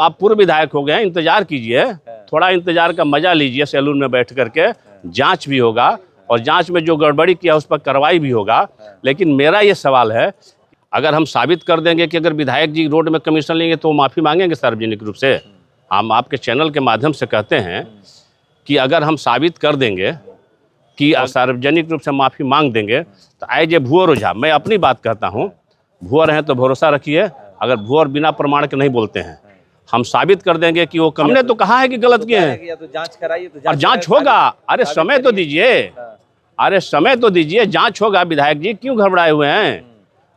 आप पूर्व विधायक हो गए हैं, इंतजार कीजिए, थोड़ा इंतजार का मजा लीजिए। सैलून में बैठ करके जांच भी होगा और जांच में जो गड़बड़ी किया उस पर कार्रवाई भी होगा। लेकिन मेरा ये सवाल है, अगर हम साबित कर देंगे कि अगर विधायक जी रोड में कमीशन लेंगे तो माफ़ी मांगेंगे सार्वजनिक रूप से? हम आपके चैनल के माध्यम से कहते हैं कि अगर हम साबित कर देंगे कि सार्वजनिक रूप से माफ़ी मांग देंगे तो एज ए भूअर ओझा, मैं अपनी बात कहता हूँ, भूअर हैं तो भरोसा रखिए। अगर भूअर बिना प्रमाण के नहीं बोलते हैं, हम साबित कर देंगे कि वो हमने तो कहा है कि गलत किए हैं, तो जांच कराइए, तो और जांच होगा। अरे समय तो दीजिए, अरे समय तो दीजिए, जांच होगा। विधायक जी क्यों घबराए हुए हैं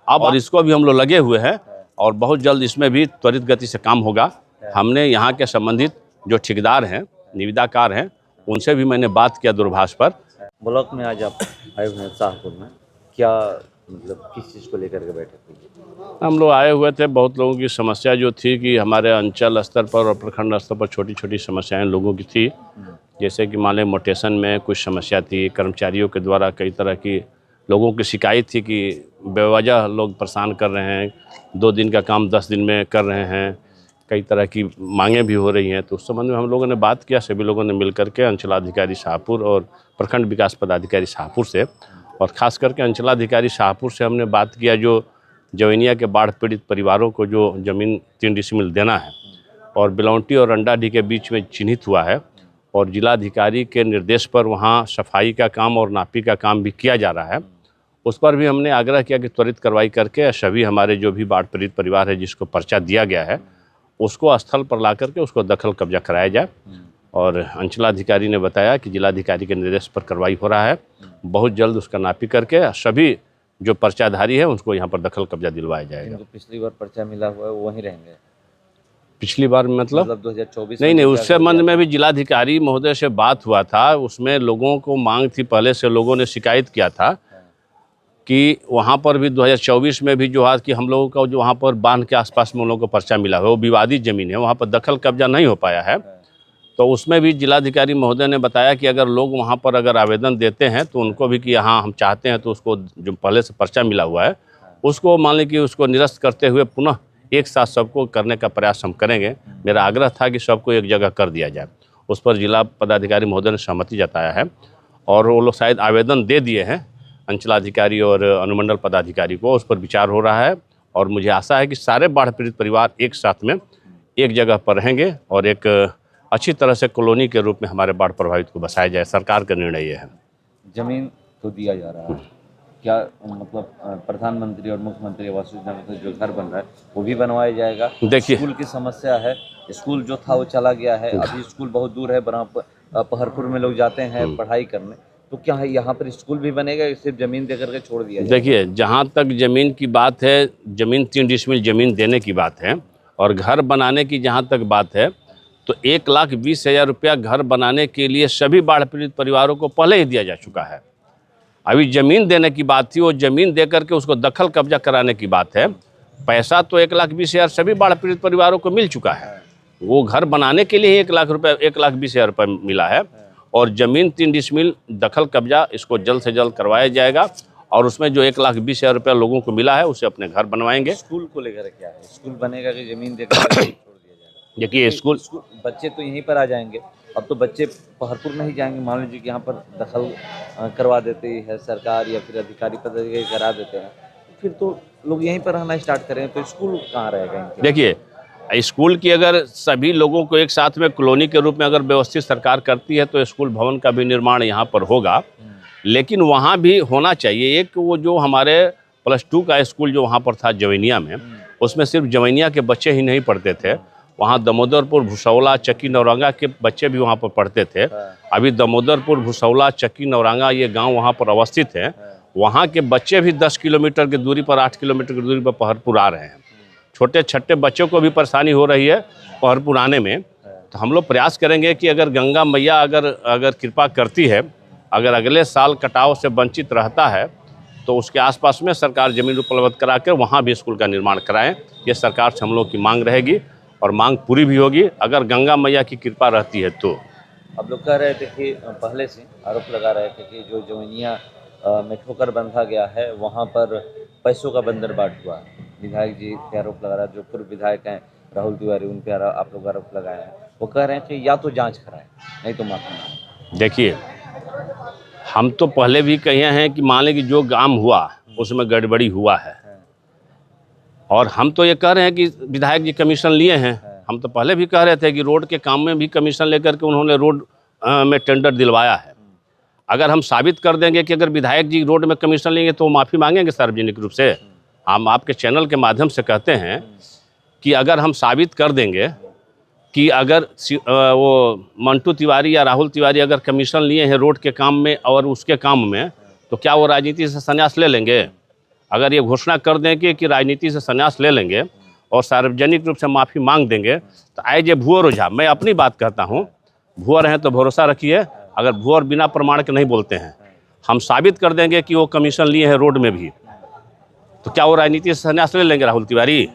अब? और इसको भी हम लोग लगे हुए हैं और बहुत जल्द इसमें भी त्वरित गति से काम होगा। हमने यहाँ के संबंधित जो ठेकेदार हैं, निविदाकार हैं, उनसे भी मैंने बात किया दूरभाष पर। ब्लॉक में आज आप आए हुए हैं शाहपुर में, क्या मतलब किस चीज़ को लेकर के बैठे थे? हम लोग आए हुए थे, बहुत लोगों की समस्या जो थी कि हमारे अंचल स्तर पर और प्रखंड स्तर पर छोटी छोटी समस्याएं लोगों की थी। जैसे कि मान लें मोटेशन में कुछ समस्या थी, कर्मचारियों के द्वारा कई तरह की लोगों की शिकायत थी कि बेवजह लोग परेशान कर रहे हैं, 2 दिन का काम 10 दिन में कर रहे हैं, कई तरह की मांगें भी हो रही हैं। तो उस संबंध में हम लोगों ने बात किया, सभी लोगों ने मिल करके अंचलाधिकारी शाहपुर और प्रखंड विकास पदाधिकारी शाहपुर से, और ख़ास करके अंचलाधिकारी शाहपुर से हमने बात किया जो जवैनिया के बाढ़ पीड़ित परिवारों को जो ज़मीन 3 डिसमिल देना है और बिलौटी और अंडाडीह के बीच में चिन्हित हुआ है, और जिलाधिकारी के निर्देश पर वहाँ सफाई का काम और नापी का काम भी किया जा रहा है। उस पर भी हमने आग्रह किया कि त्वरित कार्रवाई करके सभी हमारे जो भी बाढ़ पीड़ित परिवार है जिसको पर्चा दिया गया है उसको स्थल पर ला करके उसको दखल कब्जा कराया जाए। और अंचलाधिकारी ने बताया कि जिलाधिकारी के निर्देश पर कार्रवाई हो रहा है, बहुत जल्द उसका नापी करके सभी जो पर्चाधारी है उसको यहाँ पर दखल कब्जा दिलवाया जाएगा। तो पिछली बार पर्चा मिला हुआ है वो वहीं रहेंगे? पिछली बार मतलब 2024 नहीं, उस संबंध में भी जिलाधिकारी महोदय से बात हुआ था। उसमें लोगों को मांग थी, पहले से लोगों ने शिकायत किया था कि वहाँ पर भी 2024 में भी जो है कि हम लोगों का जो वहाँ पर बांध के आसपास में उन लोगों को पर्चा मिला है, वो विवादित ज़मीन है, वहाँ पर दखल कब्जा नहीं हो पाया है। तो उसमें भी जिलाधिकारी महोदय ने बताया कि अगर लोग वहाँ पर अगर आवेदन देते हैं तो उनको भी कि यहाँ हम चाहते हैं, तो उसको जो पहले से पर्चा मिला हुआ है उसको मान लें कि उसको निरस्त करते हुए पुनः एक साथ सबको करने का प्रयास हम करेंगे। मेरा आग्रह था कि सबको एक जगह कर दिया जाए। उस पर जिला पदाधिकारी महोदय ने सहमति जताया है और वो लोग शायद आवेदन दे दिए हैं अंचलाधिकारी और अनुमंडल पदाधिकारी को, उस पर विचार हो रहा है। और मुझे आशा है कि सारे बाढ़ पीड़ित परिवार एक साथ में एक जगह पर रहेंगे और एक अच्छी तरह से कॉलोनी के रूप में हमारे बाढ़ प्रभावित को बसाया जाए। सरकार का निर्णय ये है। जमीन तो दिया जा रहा है, क्या मतलब प्रधानमंत्री और मुख्यमंत्री आवास योजना में जो घर बन रहा है वो भी बनवाया जाएगा? देखिए, स्कूल की समस्या है, स्कूल जो था वो चला गया है, अभी स्कूल बहुत दूर है, पहरपुर में लोग जाते हैं पढ़ाई करने, तो क्या है यहाँ पर स्कूल भी बनेगा या सिर्फ जमीन दे करके छोड़ दिया जाएगा? देखिए, जहाँ तक ज़मीन की बात है, ज़मीन 3 डिसमिल ज़मीन देने की बात है, और घर बनाने की जहाँ तक बात है तो 1,20,000 रुपया घर बनाने के लिए सभी बाढ़ पीड़ित परिवारों को पहले ही दिया जा चुका है। अभी ज़मीन देने की बात थी, वो ज़मीन दे करके उसको दखल कब्जा कराने की बात है। पैसा तो 1,20,000 सभी बाढ़ पीड़ित परिवारों को मिल चुका है। वो घर बनाने के लिए ही 1,20,000 रुपये मिला है, और ज़मीन 3 डिसमिल दखल कब्जा इसको जल्द से जल्द करवाया जाएगा, और उसमें जो 1,20,000 रुपया लोगों को मिला है उसे अपने घर बनवाएंगे। स्कूल को लेकर क्या है, स्कूल बनेगा कि जमीन देकर छोड़ दिया जाएगा? देखिए, स्कूल बच्चे तो यहीं पर आ जाएंगे, अब तो बच्चे पहरपुर नहीं जाएंगे। मान लीजिए कि यहाँ पर दखल करवा देती है सरकार या फिर अधिकारी पदाधिकारी करा देते हैं, फिर तो लोग यहीं पर रहना स्टार्ट करें, तो स्कूल कहाँ रहेगा इनके? देखिए, स्कूल की अगर सभी लोगों को एक साथ में कॉलोनी के रूप में अगर व्यवस्थित सरकार करती है तो स्कूल भवन का भी निर्माण यहाँ पर होगा। लेकिन वहाँ भी होना चाहिए एक, वो जो हमारे +2 का स्कूल जो वहाँ पर था जवैनिया में, उसमें सिर्फ जवैनिया के बच्चे ही नहीं पढ़ते थे, वहाँ दामोदरपुर, भुसौला, चक्की, नौरंगा के बच्चे भी वहाँ पर पढ़ते थे। अभी दामोदरपुर, भुसौला, चक्की, नौरंगा ये गांव वहाँ पर अवस्थित हैं, वहाँ के बच्चे भी 10 किलोमीटर की दूरी पर, 8 किलोमीटर की दूरी पर पहरपुर आ रहे हैं। छोटे छोटे बच्चों को भी परेशानी हो रही है पहरपुर आने में। तो हम लोग प्रयास करेंगे कि अगर गंगा मैया अगर कृपा करती है, अगर अगले साल कटाव से वंचित रहता है तो उसके आसपास में सरकार ज़मीन उपलब्ध करा कर वहाँ भी स्कूल का निर्माण कराएं। ये सरकार से हम लोग की मांग रहेगी और मांग पूरी भी होगी अगर गंगा मैया की कृपा रहती है तो। अब लोग कह रहे थे कि पहले से आरोप लगा रहे थे कि जो जवैनिया में ठोकर बंधा गया है वहाँ पर पैसों का बंदरबाट हुआ। विधायक जी के आरोप लगा रहा है, जो पूर्व विधायक हैं राहुल तिवारी, उन पे आप लोग आरोप लगाए हैं। वो कह रहे हैं कि या तो जांच कराएं, नहीं तो माफी मांगे। देखिए, हम तो पहले भी कहे हैं कि मान लें कि जो काम हुआ उसमें गड़बड़ी हुआ है, और हम तो ये कह रहे हैं कि विधायक जी कमीशन लिए हैं। हम तो पहले भी कह रहे थे कि रोड के काम में भी कमीशन लेकर के उन्होंने रोड में टेंडर दिलवाया है। अगर हम साबित कर देंगे कि अगर विधायक जी रोड में कमीशन लेंगे तो माफ़ी मांगेंगे सार्वजनिक रूप से। हम आपके चैनल के माध्यम से कहते हैं कि अगर हम साबित कर देंगे कि अगर वो मंटू तिवारी या राहुल तिवारी अगर कमीशन लिए हैं रोड के काम में और उसके काम में, तो क्या वो राजनीति से संन्यास ले लेंगे? अगर ये घोषणा कर देंगे कि राजनीति से संन्यास ले लेंगे और सार्वजनिक रूप से माफ़ी मांग देंगे, तो आए जे भुअर ओझा, मैं अपनी बात कहता हूँ, भुअर हैं तो भरोसा रखिए, अगर भुअर बिना प्रमाण के नहीं बोलते हैं, हम साबित कर देंगे कि वो कमीशन लिए हैं रोड में भी, तो क्या वो राजनीति से संन्यास ले लेंगे राहुल तिवारी?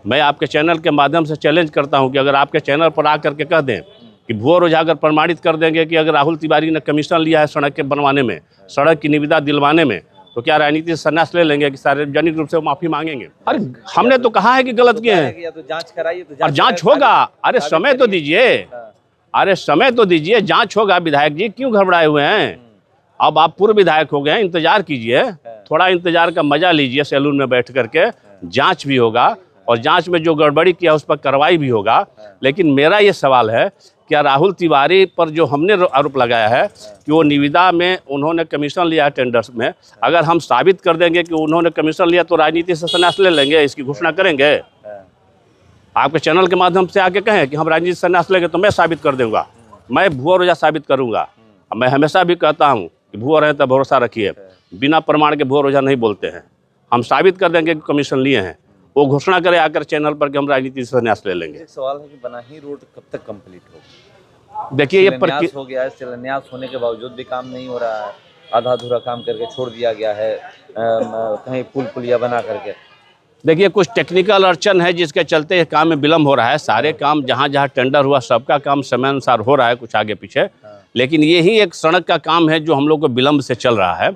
मैं आपके चैनल के माध्यम से चैलेंज करता हूं कि अगर आपके चैनल पर आकर के कह दें कि भुअर ओझा अगर प्रमाणित कर देंगे कि अगर राहुल तिवारी ने कमीशन लिया है सड़क के बनवाने में, सड़क की निविदा दिलवाने में, तो क्या राजनीति से संन्यास ले लेंगे कि सार्वजनिक रूप से माफी मांगेंगे? अरे हमने तो कहा है कि गलत किए हैं, या तो जांच कराइए, तो और जांच होगा। अरे समय तो दीजिए, अरे समय तो दीजिए, जांच होगा। विधायक जी क्यों घबराए हुए हैं? अब आप पूर्व विधायक हो गए हैं, इंतजार कीजिए, थोड़ा इंतजार का मजा लीजिए, सैलून में बैठ करके जांच भी होगा, और जांच में जो गड़बड़ी किया उस पर कार्रवाई भी होगा। लेकिन मेरा ये सवाल है, क्या राहुल तिवारी पर जो हमने आरोप लगाया है कि वो निविदा में उन्होंने कमीशन लिया है टेंडर्स में, अगर हम साबित कर देंगे कि उन्होंने कमीशन लिया तो राजनीति से संन्यास ले लेंगे, इसकी घोषणा करेंगे? आपके चैनल के माध्यम से आके कहें कि हम राजनीति से संन्यास लेंगे, तो मैं साबित कर दूंगा, मैं भुअर ओझा साबित करूंगा। मैं हमेशा भी कहता हूँ कि भुअर हैं तो भरोसा रखिए, बिना प्रमाण के भुअर ओझा नहीं बोलते हैं। हम साबित कर देंगे कि कमीशन लिए हैं, वो घोषणा करे आकर चैनल पर कि हम राजनीति से संन्यास ले लेंगे। एक सवाल है कि बनाही रोड कब तक कंप्लीट होगा? देखिए, ये शिलान्यास हो गया है, शिलान्यास होने के बावजूद भी काम नहीं हो रहा है, आधा अधूरा काम करके छोड़ दिया गया है, कहीं पुल पुलिया बना करके। देखिए, कुछ टेक्निकल अड़चन है जिसके चलते ये काम में विलम्ब हो रहा है। सारे काम जहाँ जहाँ टेंडर हुआ सबका काम समय अनुसार हो रहा है, कुछ आगे पीछे, लेकिन यही एक सड़क का काम है जो हम लोग को विलम्ब से चल रहा है,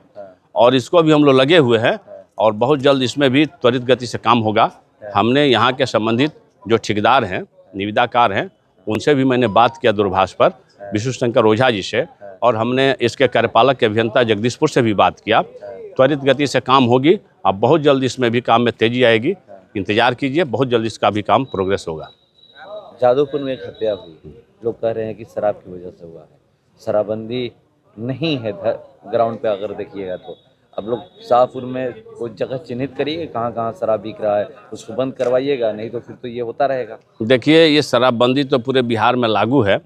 और इसको भी हम लोग लगे हुए हैं, और बहुत जल्द इसमें भी त्वरित गति से काम होगा। हमने यहाँ के संबंधित जो ठेकेदार हैं, निविदाकार हैं, उनसे भी मैंने बात किया दूरभाष पर, विष्णु शंकर ओझा जी से, और हमने इसके कार्यपालक के अभियंता जगदीशपुर से भी बात किया। त्वरित गति से काम होगी, अब बहुत जल्द इसमें भी काम में तेजी आएगी, इंतजार कीजिए, बहुत जल्द इसका भी काम प्रोग्रेस होगा। जादवपुर में एक हत्या हुई, लोग कह रहे हैं कि शराब की वजह से हुआ है। शराबबंदी नहीं है ग्राउंड पे, अगर देखिएगा तो अब लोग शाहपुर में कोई जगह चिन्हित करिए कहाँ कहाँ शराब बिक रहा है, उसको बंद करवाइएगा, नहीं तो फिर तो ये होता रहेगा। देखिए, ये शराबबंदी तो पूरे बिहार में लागू है,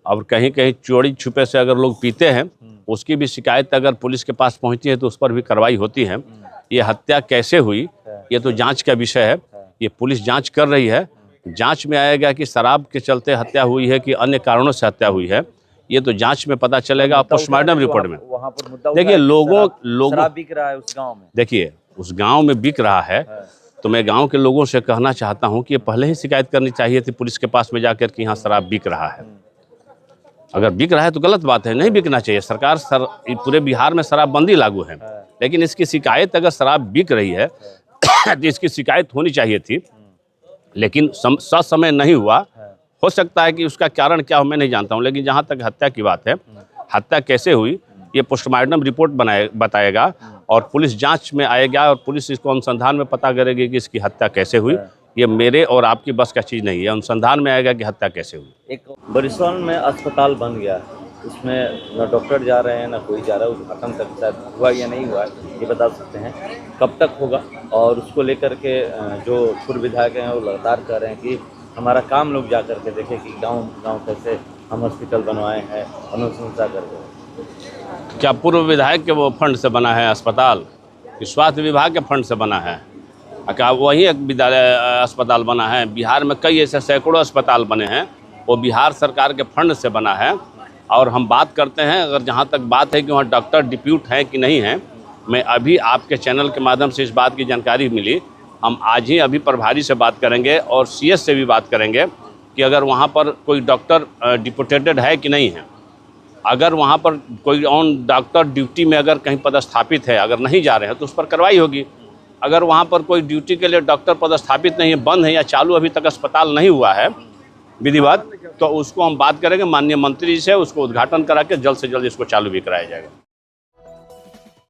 और कहीं कहीं चोरी छुपे से अगर लोग पीते हैं, उसकी भी शिकायत अगर पुलिस के पास पहुंचती है तो उस पर भी कार्रवाई होती है। ये हत्या कैसे हुई, ये तो जांच का विषय है, ये पुलिस जांच कर रही है। जांच में आएगा कि शराब के चलते हत्या हुई है कि अन्य कारणों से हत्या हुई है, ये तो जांच में पता चलेगा पोस्टमार्टम रिपोर्ट में। वहाँ पर मुद्दा देखिए, लोगों शराब बिक रहा है उस गांव में। देखिए, उस गांव में बिक रहा है, तो मैं गांव के लोगों से कहना चाहता हूं कि ये पहले ही शिकायत करनी चाहिए थी पुलिस के पास में जाकर कि यहाँ शराब बिक रहा है। अगर बिक रहा है तो गलत बात है, नहीं बिकना चाहिए। सरकार पूरे बिहार में शराबबंदी लागू है, लेकिन इसकी शिकायत अगर शराब बिक रही है तो इसकी शिकायत होनी चाहिए थी, लेकिन समय नहीं हुआ। हो सकता है कि उसका कारण क्या हो मैं नहीं जानता हूं, लेकिन जहां तक हत्या की बात है, हत्या कैसे हुई ये पोस्टमार्टम रिपोर्ट बताएगा, और पुलिस जांच में आएगा, और पुलिस इसको अनुसंधान में पता करेगी कि इसकी हत्या कैसे हुई। ये मेरे और आपकी बस का चीज़ नहीं है, अनुसंधान में आएगा कि हत्या कैसे हुई। एक बरिसौन में अस्पताल बन गया, उसमें न डॉक्टर जा रहे हैं, न कोई जा रहा है, उद्घाटन तक शायद हुआ या नहीं हुआ ये बता सकते हैं, कब तक होगा? और उसको लेकर के जो पूर्व विधायक हैं वो लगातार कह रहे हैं कि हमारा काम लोग जा करके देखें कि गांव कैसे हम हॉस्पिटल बनवाए हैं, अनुशंसा करके। क्या पूर्व विधायक के वो फंड से बना है अस्पताल, कि स्वास्थ्य विभाग के फंड से बना है? क्या वही एक विद्यालय अस्पताल बना है? बिहार में कई ऐसे सैकड़ों अस्पताल बने हैं, वो बिहार सरकार के फंड से बना है। और हम बात करते हैं, अगर जहाँ तक बात है कि वहाँ डॉक्टर डिप्यूट हैं कि नहीं हैं, मैं अभी आपके चैनल के माध्यम से इस बात की जानकारी मिली। हम आज ही अभी प्रभारी से बात करेंगे और CS से भी बात करेंगे कि अगर वहाँ पर कोई डॉक्टर डिप्यूटेटेड है कि नहीं है। अगर वहाँ पर कोई ऑन डॉक्टर ड्यूटी में अगर कहीं पदस्थापित है, अगर नहीं जा रहे हैं तो उस पर कार्रवाई होगी। अगर वहाँ पर कोई ड्यूटी के लिए डॉक्टर पदस्थापित नहीं है, बंद है या चालू अभी तक अस्पताल नहीं हुआ है विधिवत, तो उसको हम बात करेंगे माननीय मंत्री जी से, उसको उद्घाटन करा के जल्द से जल्द इसको चालू भी कराया जाएगा।